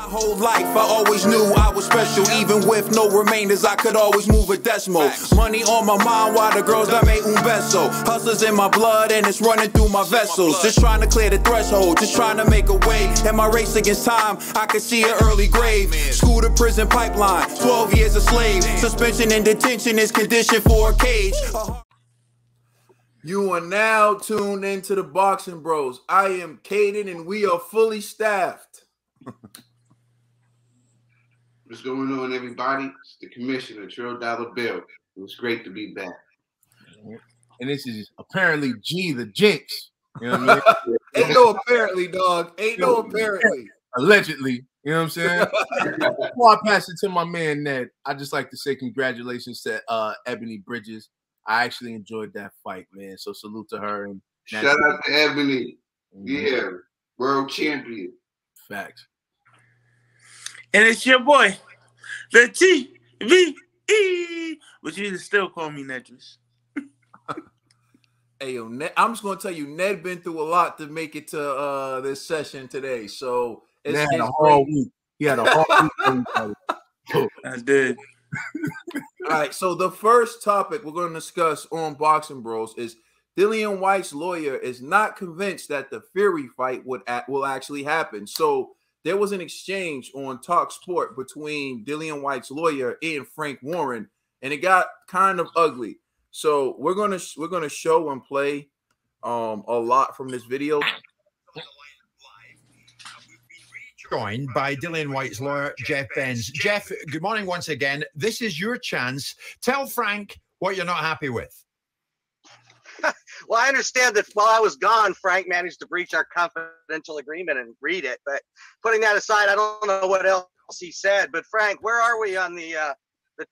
whole life, I always knew I was special. Even with no remainders, I could always move a decimal. Money on my mind while the girls that made un beso. Hustlers in my blood and it's running through my vessels. Just trying to clear the threshold, just trying to make a way. In my race against time, I could see an early grave. School to prison pipeline, 12 years a slave. Suspension and detention is conditioned for a cage. You are now tuned into the Boxing Bros. I am Caden and we are fully staffed. What's going on, everybody? It's the Commissioner, Trill Dollar Bill. It was great to be back. And this is apparently G the Jinx. You know what I mean? Ain't no apparently, dog. Ain't no apparently. Allegedly. You know what I'm saying? Before I pass it to my man Ned, I just like to say congratulations to Ebony Bridges. I actually enjoyed that fight, man. So salute to her. And shout out to Ebony. Yeah, world champion. Facts. And it's your boy, the TVE. But you can still call me Nedris. Hey, yo, Ned, I'm just gonna tell you, Ned been through a lot to make it to this session today. So it's a whole week. He had a whole week. I did. All right, so the first topic we're going to discuss on Boxing Bros is Dillian Whyte's lawyer is not convinced that the Fury fight will actually happen. So there was an exchange on Talk Sport between Dillian Whyte's lawyer and Frank Warren, and it got kind of ugly. So we're gonna show and play a lot from this video. Joined by Dillian Whyte's lawyer, Jeff Benz. Jeff, good morning once again. This is your chance. Tell Frank what you're not happy with. Well, I understand that while I was gone, Frank managed to breach our confidential agreement and read it. But putting that aside, I don't know what else he said. But Frank, where are we on the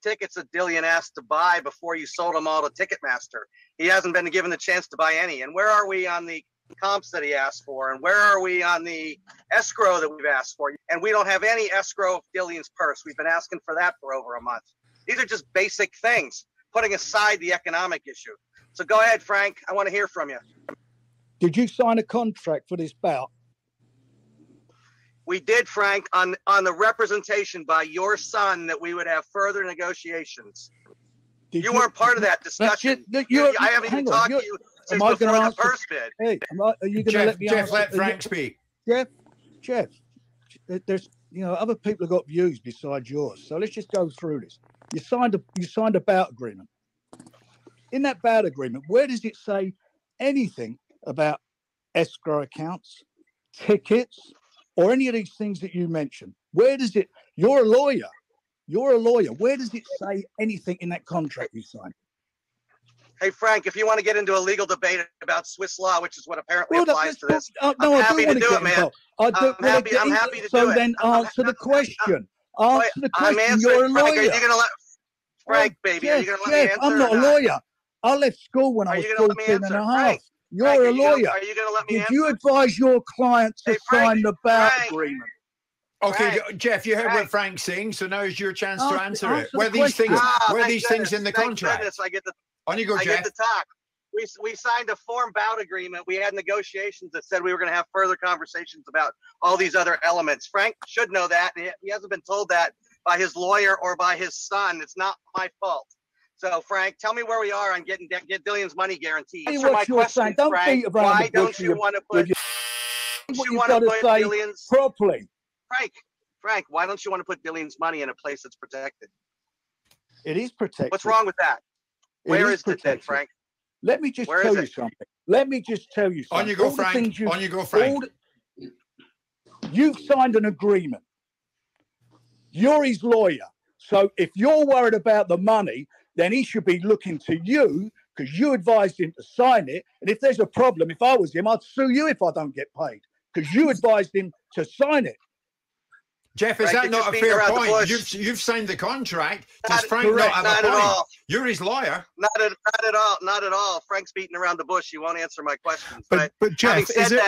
tickets that Dillian asked to buy before you sold them all to Ticketmaster? He hasn't been given the chance to buy any. And where are we on the comps that he asked for? And where are we on the escrow that we've asked for? And we don't have any escrow of Dillian's purse. We've been asking for that for over a month. These are just basic things, putting aside the economic issue. So go ahead, Frank. I want to hear from you. Did you sign a contract for this bout? We did, Frank, on the representation by your son that we would have further negotiations. You weren't part of that discussion. I haven't even talked to you since before the purse bid. Hey, are you going to let me Jeff, let Frank speak. Jeff, there's other people have got views besides yours. So let's just go through this. You signed a bout agreement. In that bout agreement, where does it say anything about escrow accounts, tickets, or any of these things that you mentioned? Where does it? You're a lawyer. Where does it say anything in that contract you signed? Hey, Frank, if you want to get into a legal debate about Swiss law, which is what apparently applies to this, I'm happy to do it, man. I'm happy to do it. So then answer the question. Answer the question. You're a lawyer. Frank, are you going to let Frank, baby, are you going to let me answer? I'm not a lawyer. I left school when I was 14 and a half. You're a lawyer. Are you going to let me answer? Did you advise your client to sign the bout agreement? Okay, Jeff, you heard what Frank's saying, so now is your chance to answer it. Were these things in the contract? I get to Jeff. I get to talk. We signed a form bout agreement. We had negotiations that said we were going to have further conversations about all these other elements. Frank should know that. He hasn't been told that by his lawyer or by his son. It's not my fault. So, Frank, tell me where we are on get Dillian's money guaranteed. Answer my question, Frank. Why don't you want to put Dillian's properly? Frank, why don't you want to put Dillian's money in a place that's protected? It is protected. What's wrong with that? Where is it then, Frank? Let me just tell you something. On you go, Frank. You've signed an agreement. You're his lawyer. So if you're worried about the money, then he should be looking to you because you advised him to sign it. And if there's a problem, if I was him, I'd sue you if I don't get paid because you advised him to sign it. Jeff, is that not a fair point? You've signed the contract. Does Frank not have a point? You're his lawyer. Not at all. Frank's beating around the bush. He won't answer my questions. But Jeff, is there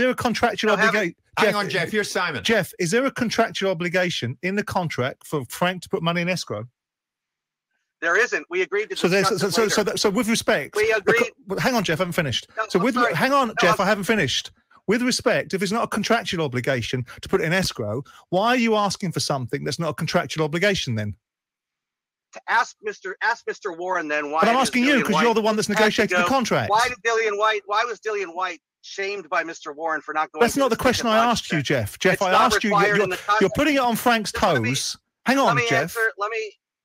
a contractual obligation? Hang on, Jeff. You're Simon. Jeff, is there a contractual obligation in the contract for Frank to put money in escrow? There isn't. We agreed to. So with respect, we agreed. Hang on, Jeff. I haven't finished. No, Jeff. I haven't finished. with respect, if it's not a contractual obligation to put it in escrow, why are you asking for something that's not a contractual obligation then? To ask Mr. Warren then why. But I'm asking you because you're the one that's negotiated the contract. Why was Dillian White shamed by Mr. Warren for not going? That's not the question I asked you, Jeff. Jeff, I asked you. You're putting it on Frank's toes. Hang on, Jeff.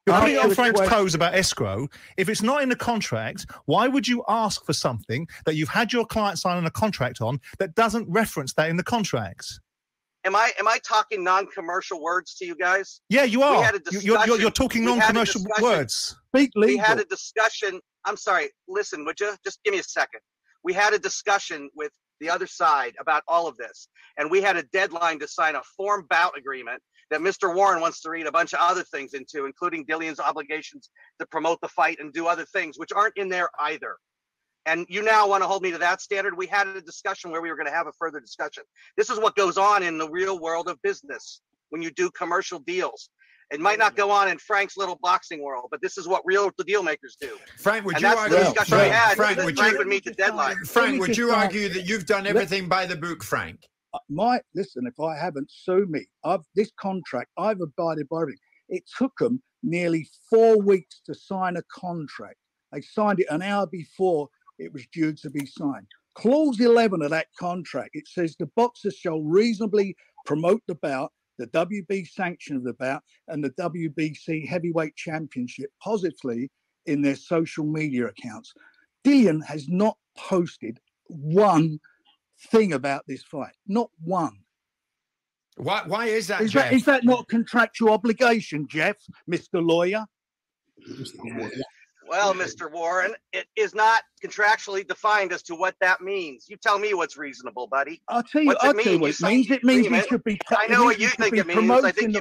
You're putting it on Frank's toes about escrow. If it's not in the contract, why would you ask for something that you've had your client sign a contract on that doesn't reference that in the contract? Am I talking non-commercial words to you guys? Yeah, you are. We had a discussion. You're talking non-commercial words. Speak legal. We had a discussion. I'm sorry. Listen, would you just give me a second? We had a discussion with the other side about all of this, and we had a deadline to sign a form bout agreement that Mr. Warren wants to read a bunch of other things into, including Dillian's obligations to promote the fight and do other things, which aren't in there either. And you now want to hold me to that standard? We had a discussion where we were going to have a further discussion. This is what goes on in the real world of business when you do commercial deals. It might not go on in Frank's little boxing world, but this is what real deal makers do. Frank, would and you that's argue? the discussion we had. Frank, would meet the deadline. Frank, would you argue that you've done everything by the book, Frank? Listen, if I haven't, sue me. This contract, I've abided by everything. It took them nearly 4 weeks to sign a contract. They signed it an hour before it was due to be signed. Clause 11 of that contract, it says the boxers shall reasonably promote the bout, the WB sanction of the bout, and the WBC heavyweight championship positively in their social media accounts. Dillian has not posted one thing about this fight. Not one. Why is that, Jeff? Is that not a contractual obligation, Jeff, Mr. Lawyer? Well, Mr. Warren, it is not contractually defined as to what that means. You tell me what's reasonable, buddy. I'll tell you what it means. It means he should be. I know what you think it means. I think you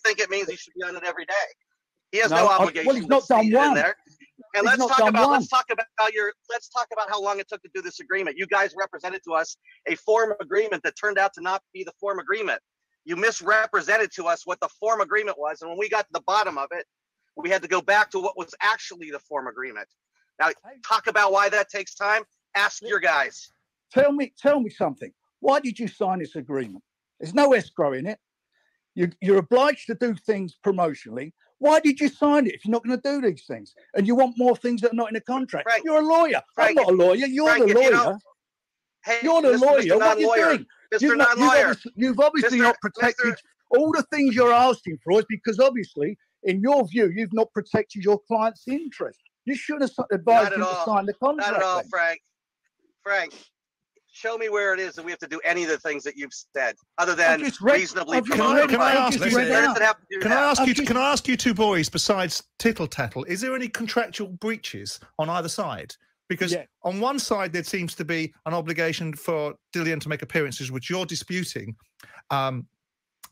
think it means he should be on it every day. He has no obligation. Well, he's not done one. There. And let's talk about how long it took to do this agreement. You guys represented to us a form agreement that turned out to not be the form agreement. You misrepresented to us what the form agreement was, and when we got to the bottom of it, we had to go back to what was actually the form agreement. Now, talk about why that takes time. Ask your guys. Tell me something. Why did you sign this agreement? There's no escrow in it. You're obliged to do things promotionally. Why did you sign it if you're not going to do these things? And you want more things that are not in the contract? Frank, you're a lawyer. Frank, I'm not a lawyer. You're the lawyer. You're the lawyer. What are you doing? Mr. Non-lawyer. You've obviously not protected all the things you're asking for is because obviously, in your view, you've not protected your client's interest. You should have advised him to sign the contract. Not at all, Frank. Frank, show me where it is that we have to do any of the things that you've said, other than reasonably promote. Can I ask you two boys, besides tittle tattle, is there any contractual breaches on either side? Because on one side there seems to be an obligation for Dillian to make appearances, which you're disputing.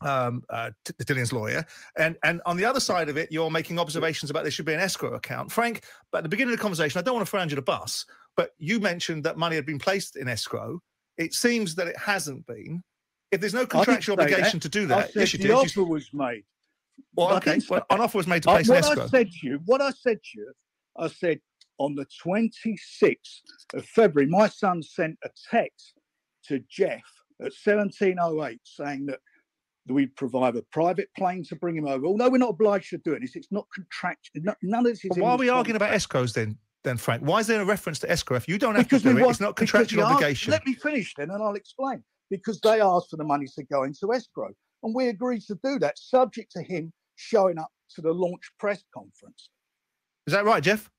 Dillian's lawyer, and on the other side of it, you're making observations about there should be an escrow account. Frank, but at the beginning of the conversation, I don't want to throw under the bus, but you mentioned that money had been placed in escrow. It seems that it hasn't been. If there's no contractual obligation to do that, yes, you did. The offer was made. Well, okay, well, an offer was made to place an escrow. What I said to you, I said on the 26th of February, my son sent a text to Jeff at 17:08 saying that we provide a private plane to bring him over. Although we're not obliged to do it, it's not contractual. None of this is. But why are we arguing about escrows then, Frank? Why is there a reference to escrow? If you don't have to do it, it's not contractual obligation. Let me finish then, and I'll explain. Because they asked for the money to go into escrow, and we agreed to do that, subject to him showing up to the launch press conference. Is that right, Jeff?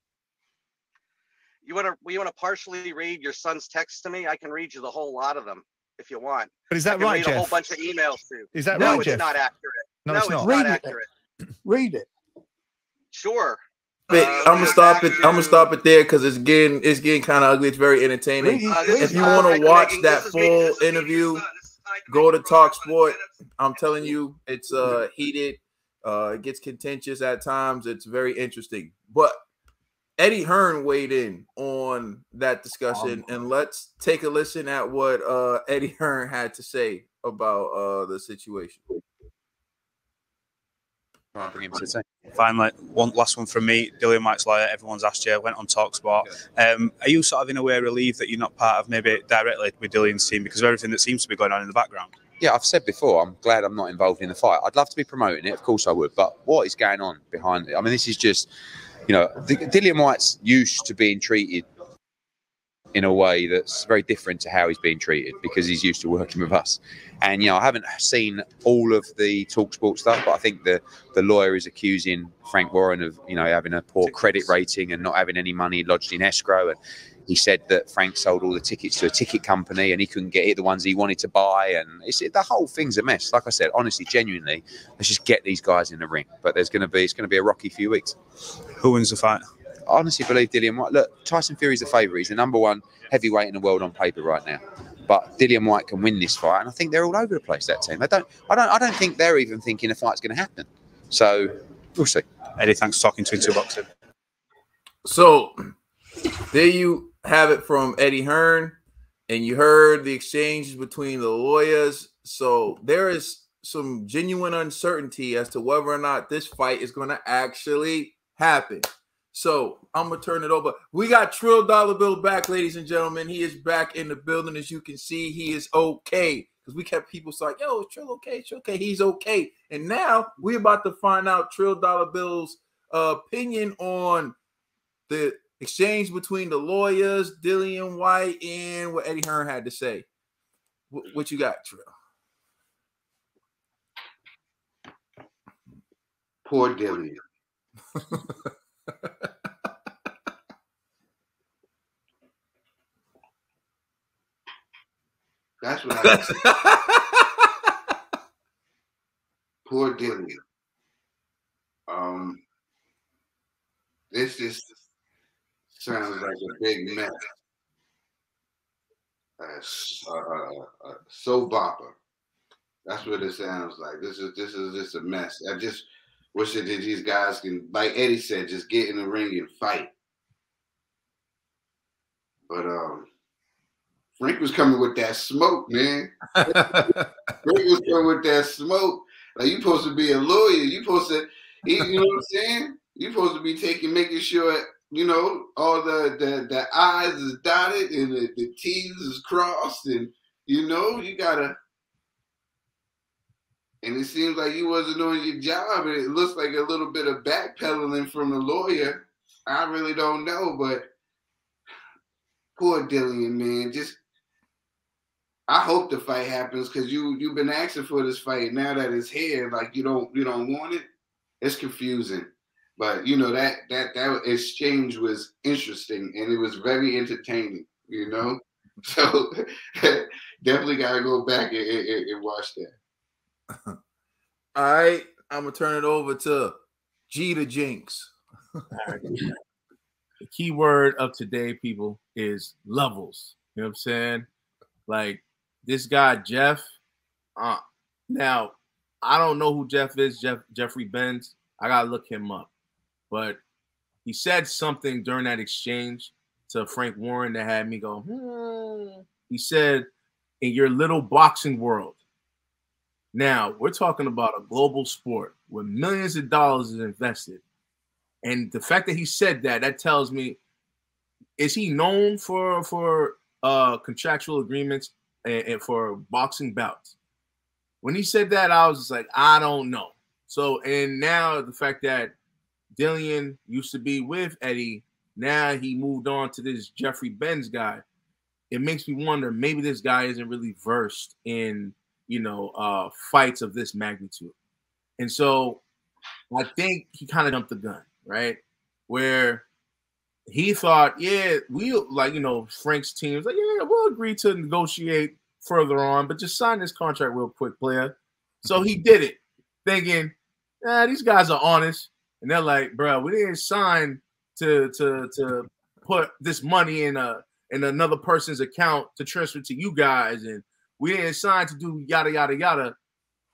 You want to partially read your son's text to me? I can read you the whole lot of them if you want. But is that right, Jeff? A whole bunch of emails too. Is that right, Jeff? No, it's not accurate. No, it's not. Not accurate. Read it. Sure. I'm gonna stop it. I'm gonna stop it there because it's getting kind of ugly. It's very entertaining. If you want to watch that full interview, go to Talk Sport. I'm telling you, it's heated. It gets contentious at times. It's very interesting. But Eddie Hearn weighed in on that discussion, and let's take a listen at what Eddie Hearn had to say about the situation. try and bring him to the team. Finally, one last one from me. Dillian Whyte's lawyer, everyone's asked you, went on TalkSport. Are you sort of in a way relieved that you're not part of maybe directly with Dillian's team because of everything that seems to be going on in the background? Yeah, I've said before, I'm glad I'm not involved in the fight. I'd love to be promoting it, of course I would, but what is going on behind it? I mean, this is just, Dillian Whyte's used to being treated in a way that's very different to how he's being treated because he's used to working with us. And, I haven't seen all of the TalkSport stuff, but I think the lawyer is accusing Frank Warren of, having a poor credit rating and not having any money lodged in escrow. And he said that Frank sold all the tickets to a ticket company and he couldn't get it, the ones he wanted to buy. And the whole thing's a mess. Like I said, honestly, genuinely, let's just get these guys in the ring. But it's going to be a rocky few weeks. Who wins the fight? I honestly believe Dillian Whyte. Look, Tyson Fury's the favourite. He's the #1 heavyweight in the world on paper right now. But Dillian Whyte can win this fight, and I think they're all over the place. That team. I don't think they're even thinking a fight's going to happen. So we'll see. Eddie, thanks for talking to Into Boxing. So there you have it from Eddie Hearn, and you heard the exchanges between the lawyers. So there is some genuine uncertainty as to whether or not this fight is going to actually happen. So I'm going to turn it over. We got Trill Dollar Bill back, ladies and gentlemen. He is back in the building. As you can see, he is okay. Because we kept people saying, yo, is Trill okay? It's okay. He's okay. And now we're about to find out Trill Dollar Bill's opinion on the exchange between the lawyers, Dillian Whyte, and what Eddie Hearn had to say. What you got, Trill? Poor Dillian. That's what I said. Poor Dillian. This just sounds like a big mess. Soap opera. That's what it sounds like. This is just a mess. I just wish that these guys can, like Eddie said, just get in the ring and fight. But Frank was coming with that smoke, man. Frank was coming with that smoke. Like, you supposed to be a lawyer. You supposed to, you know what I'm saying? You supposed to be making sure, all the I's is dotted and the T's is crossed, and you gotta. And it seems like you wasn't doing your job, and it looks like a little bit of backpedaling from the lawyer. I really don't know, but poor Dillian, man. I hope the fight happens because you've been asking for this fight. Now that it's here, like you don't want it. It's confusing, but that exchange was interesting and it was very entertaining. So definitely gotta go back and watch that. All right, I'm gonna turn it over to G to Jinx. Right. The key word of today, people, is levels. You know what I'm saying? Like this guy Jeff. Now I don't know who Jeff is. Jeffrey Benz. I gotta look him up. But he said something during that exchange to Frank Warren that had me go. He said, "In your little boxing world." Now, we're talking about a global sport where millions of dollars is invested. And the fact that he said that tells me, is he known for contractual agreements and for boxing bouts? When he said that, I was just like, I don't know. So, and now the fact that Dillian used to be with Eddie, now he moved on to this Jeffrey Benz guy. It makes me wonder, maybe this guy isn't really versed in fights of this magnitude. And so I think he kind of jumped the gun, right? Where he thought, Frank's team was like, yeah, we'll agree to negotiate further on, but just sign this contract real quick, player. So he did it, thinking, these guys are honest. And they're like, bro, we didn't sign to put this money in another person's account to transfer to you guys, and we didn't sign to do yada, yada, yada.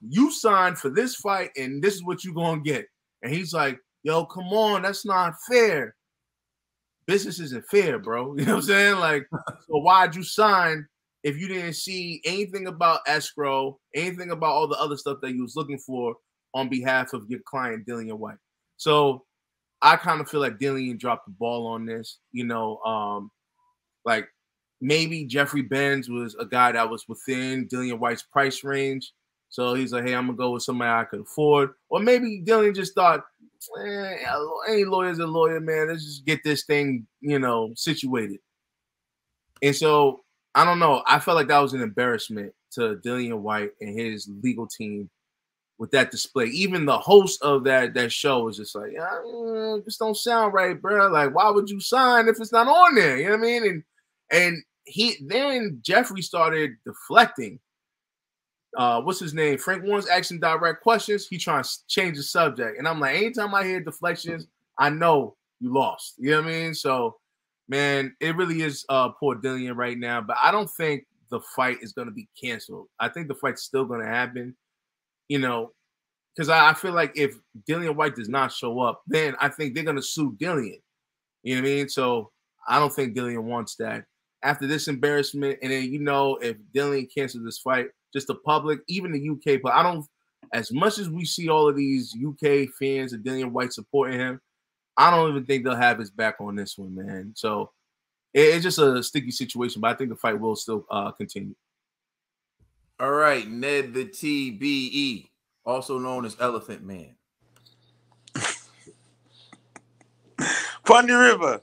You signed for this fight, and this is what you're going to get. And he's like, yo, come on, that's not fair. Business isn't fair, bro. You know what I'm saying? Like, so why'd you sign if you didn't see anything about escrow, anything about all the other stuff that you was looking for on behalf of your client, Dillian Whyte. So I kind of feel like Dillian dropped the ball on this. Like maybe Jeffrey Benz was a guy that was within Dillian Whyte's price range. So he's like, hey, I'm going to go with somebody I could afford. Or maybe Dillian just thought, any lawyer's a lawyer, man. Let's just get this thing, situated. And so, I don't know. I felt like that was an embarrassment to Dillian Whyte and his legal team with that display. Even the host of that show was just like, this don't sound right, bro. Like, why would you sign if it's not on there? You know what I mean? And then Jeffrey started deflecting. What's his name? Frank Warren's asking direct questions. He trying to change the subject. And I'm like, anytime I hear deflections, I know you lost. You know what I mean? So, man, it really is poor Dillian right now. But I don't think the fight is going to be canceled. I think the fight's still going to happen, because I feel like if Dillian Whyte does not show up, then I think they're going to sue Dillian. You know what I mean? So I don't think Dillian wants that. After this embarrassment, and then, if Dillian cancels this fight, just the public, even the UK, but as much as we see all of these UK fans of Dillian Whyte supporting him, I don't even think they'll have his back on this one, man. So it's just a sticky situation, but I think the fight will still continue. All right, Ned the TBE, also known as Elephant Man. Pondy River.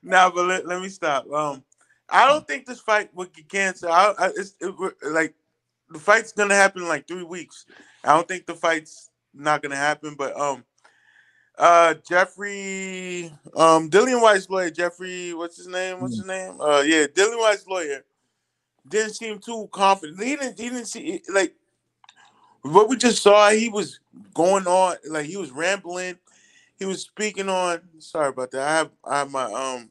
Now, but let me stop. I don't think this fight would get canceled. Like the fight's gonna happen in like 3 weeks. I don't think the fight's not gonna happen. But Jeffrey, Dillian Whyte's lawyer, Jeffrey, what's his name? Dillian Whyte's lawyer didn't seem too confident. He didn't see like what we just saw. He was going on, like he was rambling. He was speaking on. Sorry about that. I have my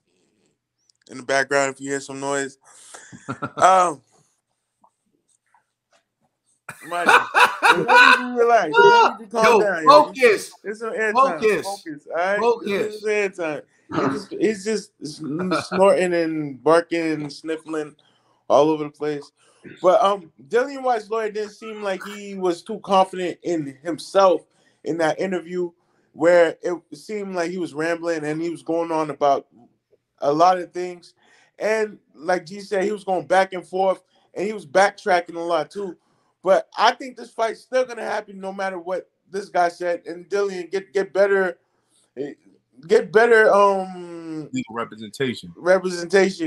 in the background if you hear some noise. Money. Relax. Calm down. Focus. It's some airtime. Focus. All right. Focus. It's airtime. He's just snorting and barking and sniffling all over the place. But Dillian Whyte's lawyer didn't seem like he was too confident in himself in that interview, where it seemed like he was rambling and he was going on about a lot of things. And like G said, he was going back and forth and he was backtracking a lot too. But I think this fight's still going to happen no matter what this guy said. And Dillian, get better legal representation,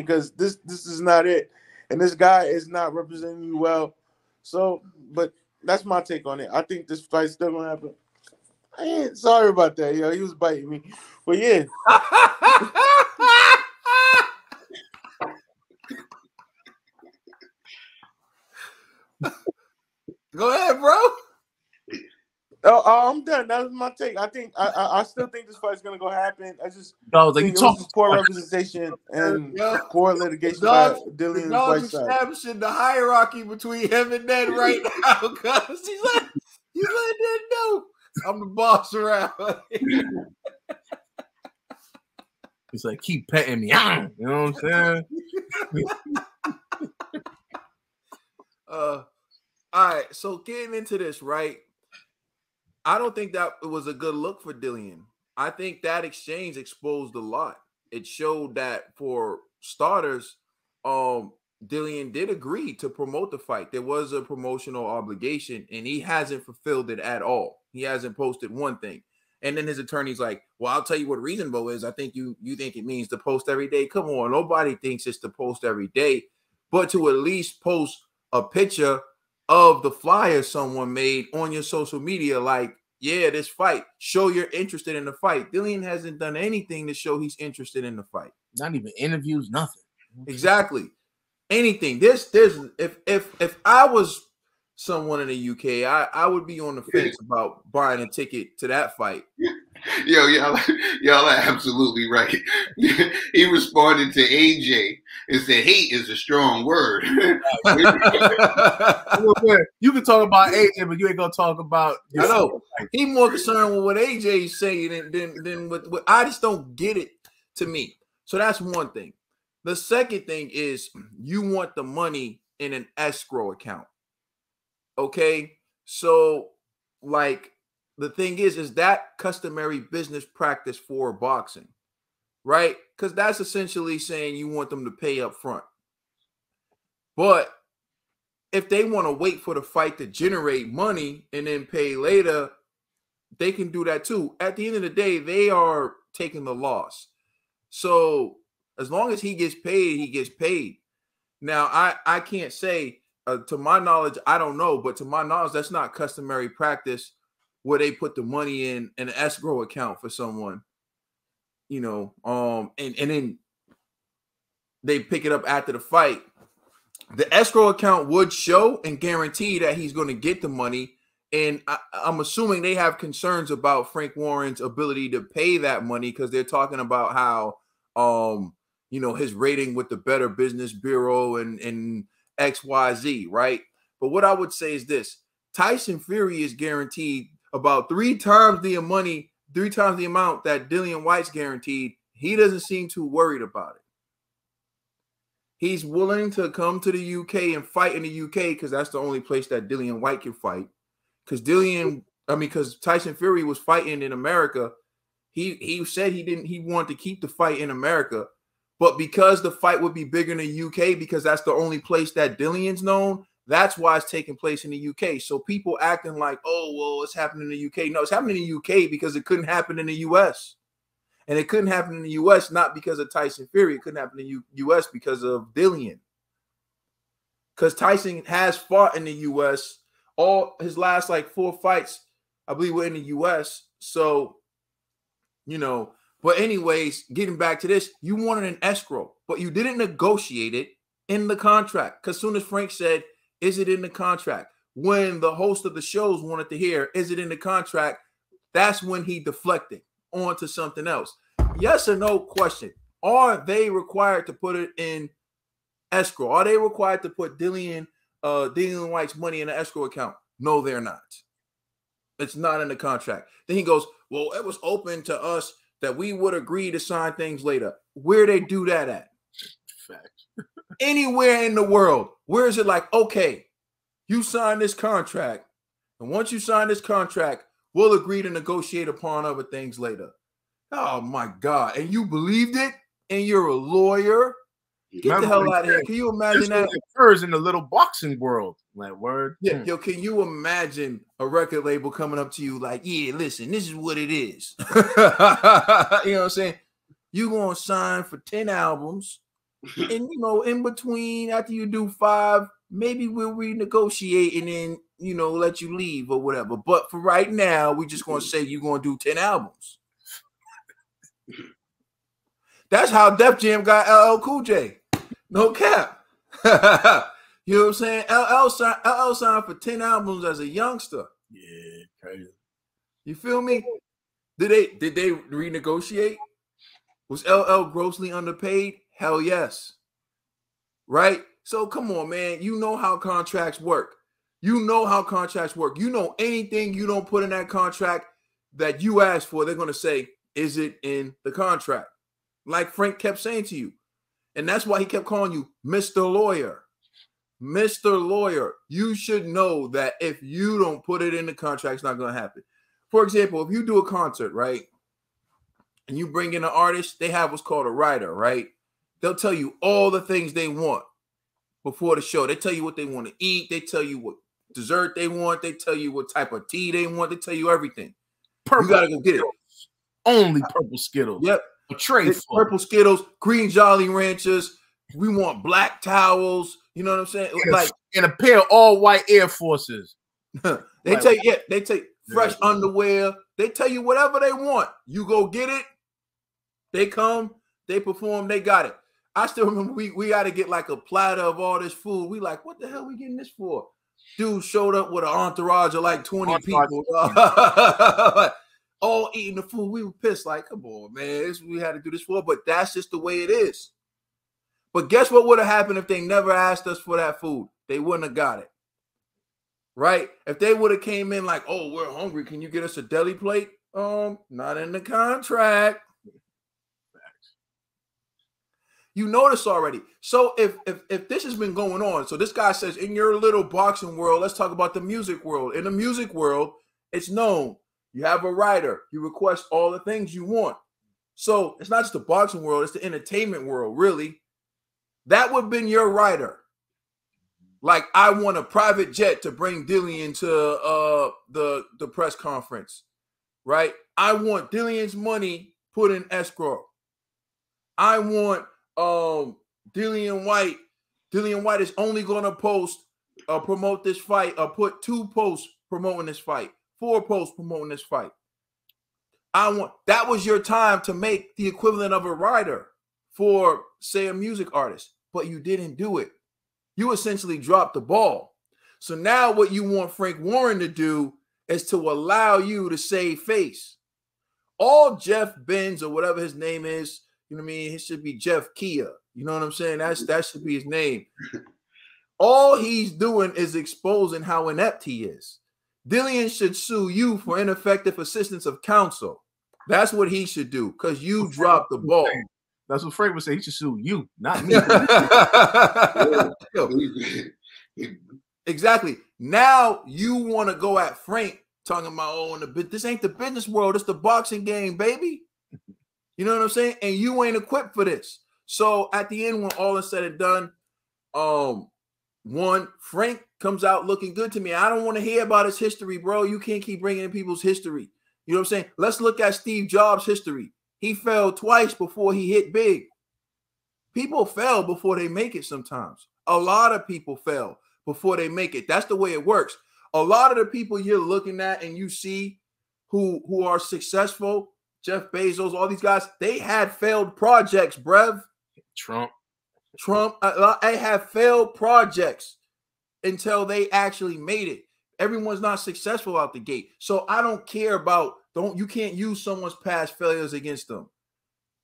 because this is not it. And this guy is not representing you well. So, but that's my take on it. I think this fight's still going to happen. Sorry about that, yo. He was biting me. But yeah. Go ahead, bro. Oh, I'm done. That was my take. I still think this fight's gonna go happen. I just think poor representation and poor litigation by Dillian Whyte's side. Establishing the hierarchy between him and Ned right now, because he's like Ned know I'm the boss around. It's like, keep petting me. You know what I'm saying? All right, so getting into this, right? I don't think that it was a good look for Dillian. I think that exchange exposed a lot. It showed that, for starters, Dillian did agree to promote the fight. There was a promotional obligation, and he hasn't fulfilled it at all. He hasn't posted one thing. And then his attorney's like, well, I'll tell you what reasonable is. I think you think it means to post every day. Come on, nobody thinks it's to post every day, but to at least post a picture of the flyer someone made on your social media, like, yeah, this fight, show you're interested in the fight. Dillian hasn't done anything to show he's interested in the fight. Not even interviews, nothing. Exactly. Anything. If I was someone in the UK, I would be on the fence about buying a ticket to that fight. Y'all are absolutely right. He responded to AJ and said, hate is a strong word. You can talk about AJ, but you ain't gonna talk about. I know he's more concerned with what AJ is saying than what I just don't get it to me. So that's one thing. The second thing is you want the money in an escrow account. Okay, So, like, the thing is that customary business practice for boxing, right? Because that's essentially saying you want them to pay up front. But if they want to wait for the fight to generate money and then pay later, they can do that too. At the end of the day, they are taking the loss. So as long as he gets paid, he gets paid. Now, I can't say, to my knowledge, I don't know, but to my knowledge, that's not customary practice where they put the money in an escrow account for someone, and then they pick it up after the fight. The escrow account would show and guarantee that he's going to get the money. And I'm assuming they have concerns about Frank Warren's ability to pay that money because they're talking about how, his rating with the Better Business Bureau and XYZ, right? But what I would say is this: Tyson Fury is guaranteed about 3 times the amount that Dillian Whyte's guaranteed. He doesn't seem too worried about it. He's willing to come to the UK and fight in the UK because that's the only place that Dillian Whyte can fight. Because Tyson Fury was fighting in America. He said he wanted to keep the fight in America, but because the fight would be bigger in the UK, because that's the only place that Dillian's known, that's why it's taking place in the UK. So people acting like, oh, well, it's happening in the UK. No, it's happening in the UK because it couldn't happen in the US. And it couldn't happen in the US, not because of Tyson Fury. It couldn't happen in the US because of Dillian. Because Tyson has fought in the US. All his last 4 fights, I believe, were in the US. So, but anyways, getting back to this, you wanted an escrow, but you didn't negotiate it in the contract. Because soon as Frank said, is it in the contract? When the host of the shows wanted to hear, is it in the contract? That's when he deflected on to something else. Yes or no question. Are they required to put it in escrow? Are they required to put Dillian Whyte's money in an escrow account? No, they're not. It's not in the contract. Then he goes, well, it was open to us that we would agree to sign things later. Where they do that at? Fact. Anywhere in the world. Where is it like, okay, you sign this contract, and once you sign this contract, we'll agree to negotiate upon other things later. Oh, my God. And you believed it? And you're a lawyer? Get the hell out of here. Can you imagine that? It occurs in the little boxing world. Like, word. Yeah, yo, can you imagine a record label coming up to you like, yeah, listen, this is what it is. You know what I'm saying? You're going to sign for 10 albums. And, in between, after you do 5, maybe we'll renegotiate and then, let you leave or whatever. But for right now, we're just going to say you're going to do 10 albums. That's how Def Jam got LL Cool J. No cap. You know what I'm saying? LL signed for 10 albums as a youngster. Yeah, crazy. You feel me? Did they renegotiate? Was LL grossly underpaid? Hell yes. Right? So come on, man. You know how contracts work. You know anything you don't put in that contract that you asked for, they're going to say, is it in the contract? Like Frank kept saying to you. And that's why he kept calling you Mr. Lawyer. Mr. Lawyer. You should know that if you don't put it in the contract, it's not going to happen. For example, if you do a concert, right, and you bring in an artist, they have what's called a writer, right? They'll tell you all the things they want before the show. They tell you what they want to eat. They tell you what dessert they want. They tell you what type of tea they want. They tell you everything. Purple you got to go get it. Only purple Skittles. Yep. A tray full. Purple Skittles, green Jolly Ranchers. We want black towels. You know what I'm saying? In a pair of all white Air Forces. They take fresh underwear. They tell you whatever they want. You go get it. They come, they perform, they got it. I still remember we got to get like a platter of all this food. We like, what the hell are we getting this for? Dude showed up with an entourage of like 20 people. All eating the food. We were pissed. Like, come on, man. We had to do this for. But that's just the way it is. But guess what would have happened if they never asked us for that food? They wouldn't have got it. Right? If they would have came in like, oh, we're hungry. Can you get us a deli plate? Not in the contract. You know this already. So if this has been going on, so this guy says, in your little boxing world, let's talk about the music world. In the music world, it's known. You have a writer. You request all the things you want. So it's not just the boxing world, it's the entertainment world, really. That would have been your writer. Like, I want a private jet to bring Dillian to the press conference, right? I want Dillian's money put in escrow. I want Dillian Whyte. Dillian Whyte is only going to promote this fight, or put 2 posts promoting this fight, 4 posts promoting this fight. That was your time to make the equivalent of a writer for, say, a music artist, but you didn't do it. You essentially dropped the ball. So now what you want Frank Warren to do is to allow you to save face. All Jeff Benz, or whatever his name is, you know what I mean? It should be Jeff Kia. You know what I'm saying? That should be his name. All he's doing is exposing how inept he is. Dillian should sue you for ineffective assistance of counsel. That's what he should do, because you dropped the ball. That's what Frank would say. He should sue you, not me. Exactly. Now you want to go at Frank talking about, oh, this ain't the business world. It's the boxing game, baby. You know what I'm saying? And you ain't equipped for this. So at the end, when all is said and done, Frank comes out looking good to me. I don't want to hear about his history, bro. You can't keep bringing in people's history. You know what I'm saying? Let's look at Steve Jobs' history. He fell twice before he hit big. People fail before they make it sometimes. A lot of people fail before they make it. That's the way it works. A lot of the people you're looking at and you see who are successful, Jeff Bezos, all these guys, they had failed projects, bruv. Trump. They have failed projects until they actually made it. Everyone's not successful out the gate. So I don't care about, you can't use someone's past failures against them,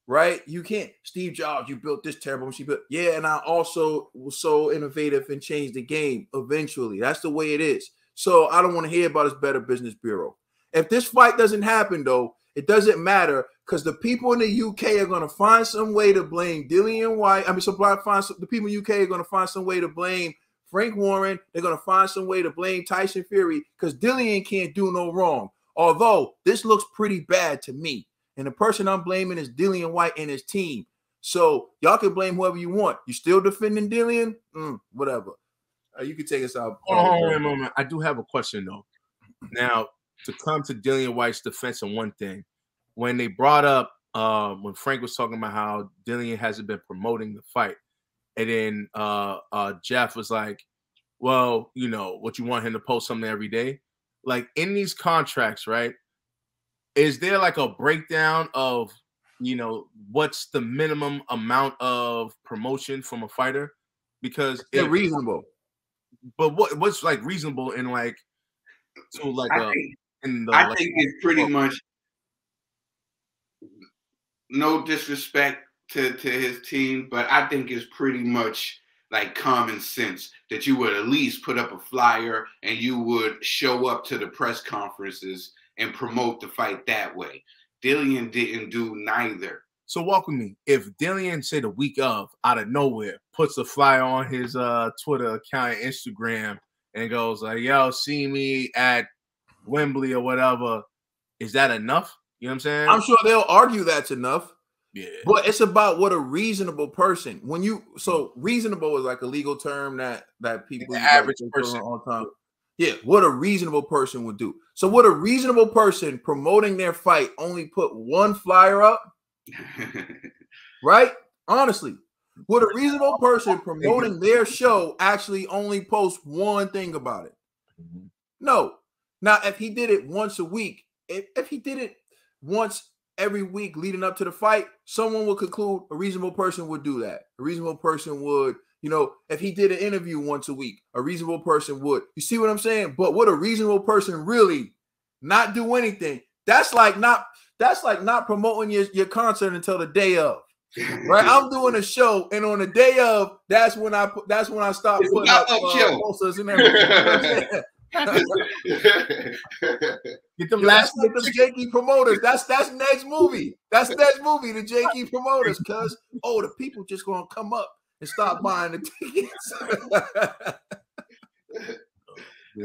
right? You can't. Steve Jobs, you built this terrible machine. Yeah, and I also was so innovative and changed the game eventually. That's the way it is. So I don't want to hear about his Better Business Bureau. If this fight doesn't happen, though, it doesn't matter, because the people in the UK are going to find some way to blame Dillian Whyte. The people in the UK are going to find some way to blame Frank Warren. They're going to find some way to blame Tyson Fury, because Dillian can't do no wrong. Although this looks pretty bad to me. And the person I'm blaming is Dillian Whyte and his team. So y'all can blame whoever you want. You still defending Dillian? Whatever. You can take us out. Hold on a moment. I do have a question, though. Now, to come to Dillian Whyte's defense on one thing, when they brought up, when Frank was talking about how Dillian hasn't been promoting the fight, and then Jeff was like, well, you know, what, you want him to post something every day? Like, in these contracts, right, is there like a breakdown of, you know, what's the minimum amount of promotion from a fighter? Because it's reasonable. But what's like reasonable in like, so like I think it's pretty much, no disrespect to his team, but I think it's pretty much like common sense that you would at least put up a flyer and you would show up to the press conferences and promote the fight that way. Dillian didn't do neither. So walk with me. If Dillian, say the week of, out of nowhere, puts a flyer on his Twitter account and Instagram and goes like, yo, see me at Wembley or whatever, is that enough? You know what I'm saying? I'm sure they'll argue that's enough. Yeah. But it's about what a reasonable person, so reasonable is like a legal term that people, the average person all the time. Yeah, what a reasonable person would do. So what a reasonable person promoting their fight only put one flyer up, right? Honestly, would a reasonable person promoting their show actually only post one thing about it? No. Now, if he did it once a week, if he did it once every week leading up to the fight, someone would conclude a reasonable person would do that. A reasonable person would, you know, if he did an interview once a week, a reasonable person would. You see what I'm saying? But would a reasonable person really not do anything? That's like not promoting your concert until the day of. Right? I'm doing a show, and on the day of, that's when I start putting up posters and everything. You know Get them last. last. That's the Jakey promoters. That's Ned's movie. That's Ned's movie. The Jakey promoters. Cause the people just gonna come up and start buying the tickets.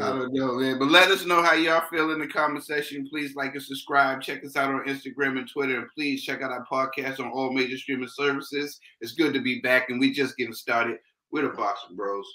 I don't know, man. But let us know how y'all feel in the comment section. Please like and subscribe. Check us out on Instagram and Twitter. And please check out our podcast on all major streaming services. It's good to be back, and we just getting started. We're the Boxing Bros.